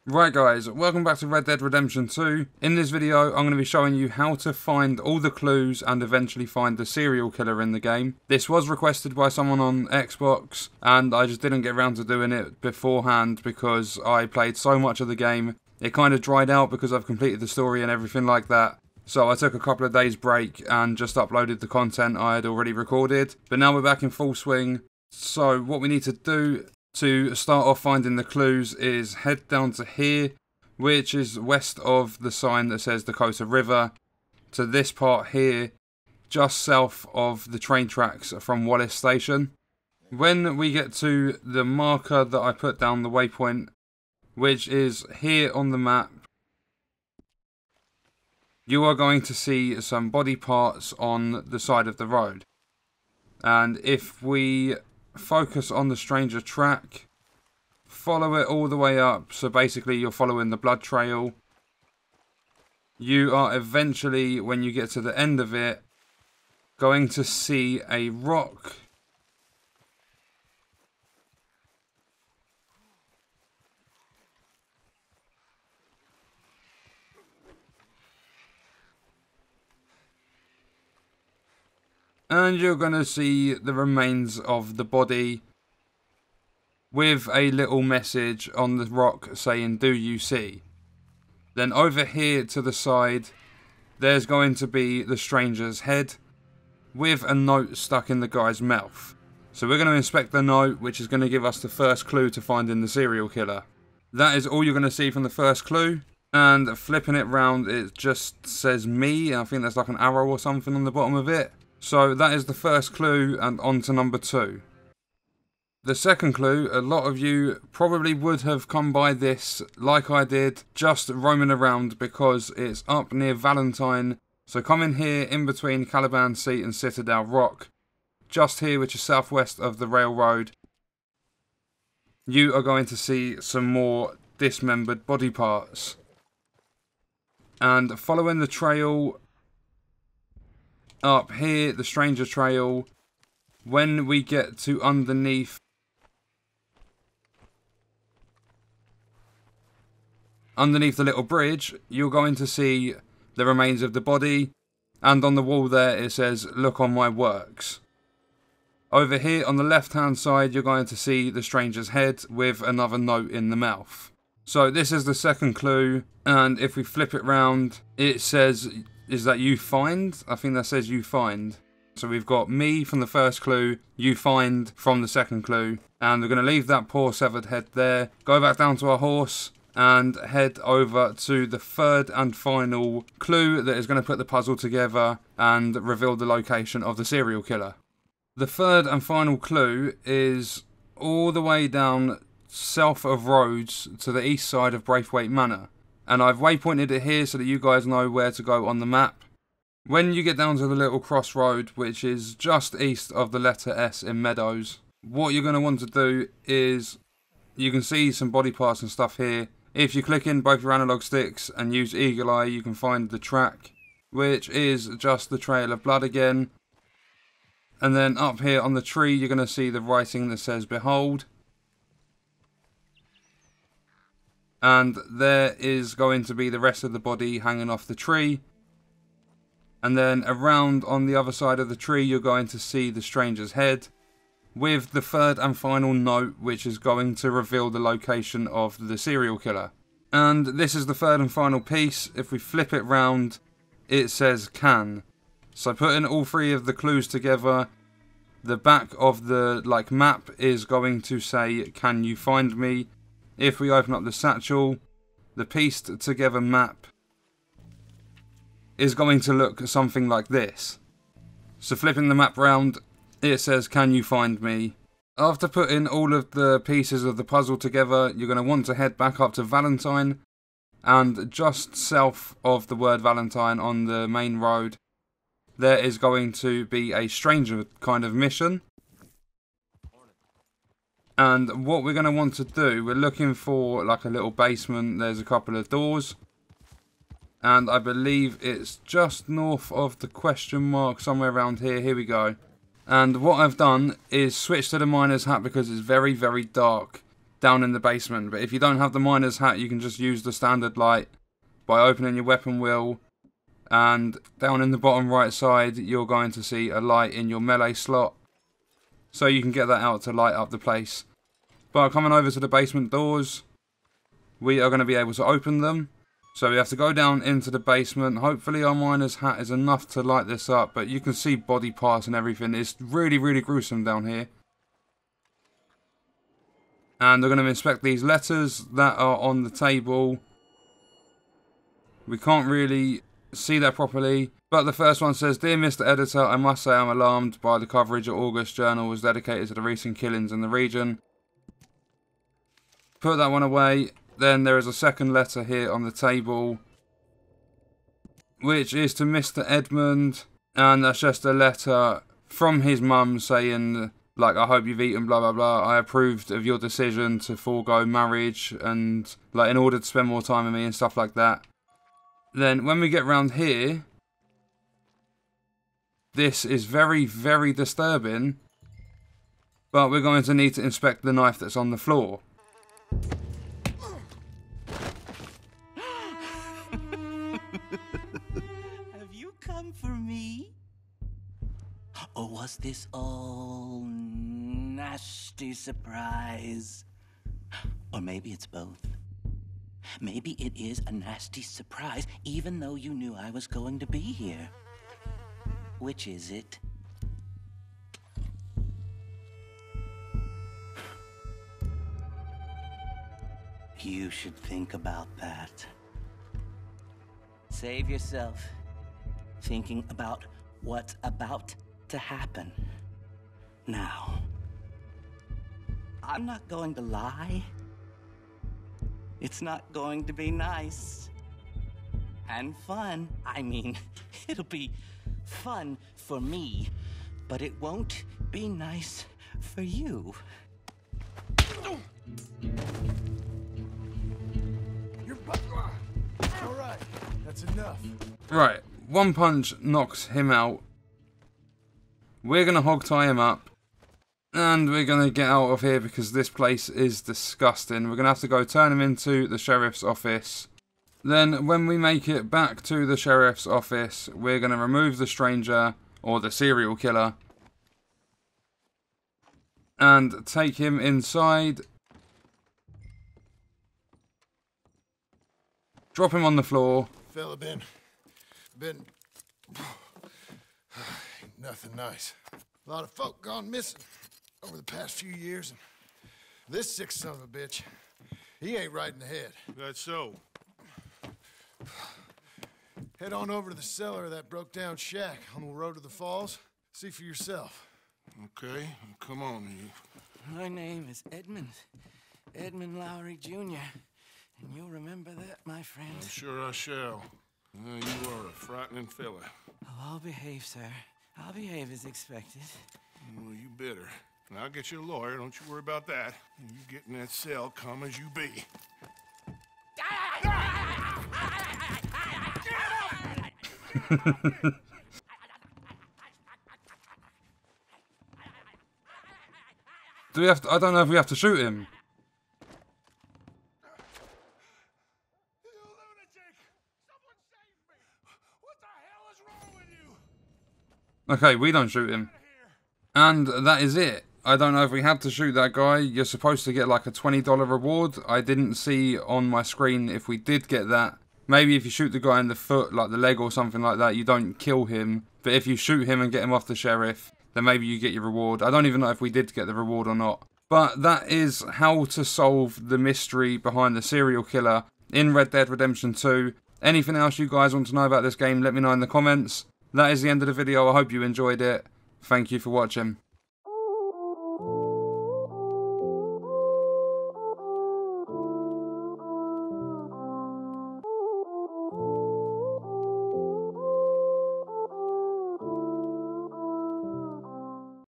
Right guys, welcome back to Red Dead Redemption 2. In this video, I'm going to be showing you how to find all the clues and eventually find the serial killer in the game. This was requested by someone on Xbox, and I just didn't get around to doing it beforehand because I played so much of the game. It kind of dried out because I've completed the story and everything like that. So I took a couple of days break and just uploaded the content I had already recorded. But now we're back in full swing. So what we need to do to start off finding the clues is head down to here, which is west of the sign that says Dakota River, to this part here, just south of the train tracks from Wallace Station. When we get to the marker that I put down, the waypoint, which is here on the map, you are going to see some body parts on the side of the road. And if we focus on the stranger track, follow it all the way up, so basically you're following the blood trail, you are eventually, when you get to the end of it, going to see a rock. And you're going to see the remains of the body with a little message on the rock saying, "Do you see?" Then over here to the side, there's going to be the stranger's head with a note stuck in the guy's mouth. So we're going to inspect the note, which is going to give us the first clue to finding the serial killer. That is all you're going to see from the first clue. And flipping it round, it just says me. I think there's like an arrow or something on the bottom of it. So that is the first clue, and on to number 2. The second clue, a lot of you probably would have come by this like I did, just roaming around, because it's up near Valentine. So come in here in between Caliban Seat and Citadel Rock, just here, which is southwest of the railroad. You are going to see some more dismembered body parts. And following the trail up here, the stranger trail, when we get to underneath the little bridge, you're going to see the remains of the body, and on the wall there it says, "Look on my works." Over here on the left hand side, you're going to see the stranger's head with another note in the mouth. So this is the second clue, and if we flip it round, it says, "Is that you find?" I think that says "you find." So we've got me from the first clue, you find from the second clue, and we're going to leave that poor severed head there, go back down to our horse, and head over to the third and final clue that is going to put the puzzle together and reveal the location of the serial killer. The third and final clue is all the way down south of Rhodes to the east side of Braithwaite Manor. And I've waypointed it here so that you guys know where to go on the map. When you get down to the little crossroad, which is just east of the letter S in Meadows, what you're going to want to do is, you can see some body parts and stuff here. If you click in both your analog sticks and use Eagle Eye, you can find the track, which is just the trail of blood again. And then up here on the tree, you're going to see the writing that says "Behold." And there is going to be the rest of the body hanging off the tree. And then around on the other side of the tree, you're going to see the stranger's head with the third and final note, which is going to reveal the location of the serial killer. And this is the third and final piece. If we flip it round, it says "can." So putting all three of the clues together, the back of the map is going to say "Can you find me?" If we open up the satchel, the pieced together map is going to look something like this. So flipping the map round, it says "Can you find me?" After putting all of the pieces of the puzzle together, you're going to want to head back up to Valentine, and just south of the word Valentine on the main road, there is going to be a stranger kind of mission. And what we're going to want to do, we're looking for like a little basement. There's a couple of doors. And I believe it's just north of the question mark, somewhere around here. Here we go. And what I've done is switch to the miner's hat because it's very, very dark. down in the basement. But if you don't have the miner's hat, you can just use the standard light by opening your weapon wheel, and down in the bottom right side you're going to see a light in your melee slot, so you can get that out to light up the place. But coming over to the basement doors, we are going to be able to open them. So we have to go down into the basement. Hopefully our miner's hat is enough to light this up, but you can see body parts and everything. It's really, really gruesome down here. And we're going to inspect these letters that are on the table. We can't really see that properly, but the first one says, "Dear Mr. Editor, I must say I'm alarmed by the coverage your August journal was dedicated to the recent killings in the region." Put that one away. Then there is a second letter here on the table, which is to Mr. Edmund, and that's just a letter from his mum saying, like, "I hope you've eaten blah blah blah. I approved of your decision to forego marriage and, like, in order to spend more time with me," and stuff like that. Then when we get round here, this is very, very disturbing, but we're going to need to inspect the knife that's on the floor. Have you come for me? Or was this all nasty surprise? Or maybe it's both. Maybe it is a nasty surprise, even though you knew I was going to be here. Which is it? You should think about that. Save yourself thinking about what's about to happen. Now, I'm not going to lie. It's not going to be nice and fun. I mean, it'll be fun for me, but it won't be nice for you. All right, that's enough. Right, one punch knocks him out. We're going to hog tie him up. And we're going to get out of here because this place is disgusting. We're going to have to go turn him into the sheriff's office. Then when we make it back to the sheriff's office, we're going to remove the stranger, or the serial killer, and take him inside. Drop him on the floor. Fella been nothing nice. A lot of folk gone missing over the past few years, and this sick son of a bitch, he ain't right in the head. That's so. Head on over to the cellar of that broke-down shack on the road to the falls. See for yourself. Okay, come on, you. My name is Edmund Lowry Jr., and you'll remember that, my friend. I'm sure I shall. You are a frightening fella. Oh, I'll behave, sir. I'll behave as expected. Well, you better. And I'll get you a lawyer, don't you worry about that. And you get in that cell, calm as you be. Do we have to, I don't know if we have to shoot him. You lunatic! Someone save me! What the hell is wrong with you? Okay, we don't shoot him. And that is it. I don't know if we had to shoot that guy. You're supposed to get like a $20 reward. I didn't see on my screen if we did get that. Maybe if you shoot the guy in the foot, like the leg or something like that, you don't kill him. But if you shoot him and get him off the sheriff, then maybe you get your reward. I don't even know if we did get the reward or not. But that is how to solve the mystery behind the serial killer in Red Dead Redemption 2. Anything else you guys want to know about this game, let me know in the comments. That is the end of the video. I hope you enjoyed it. Thank you for watching.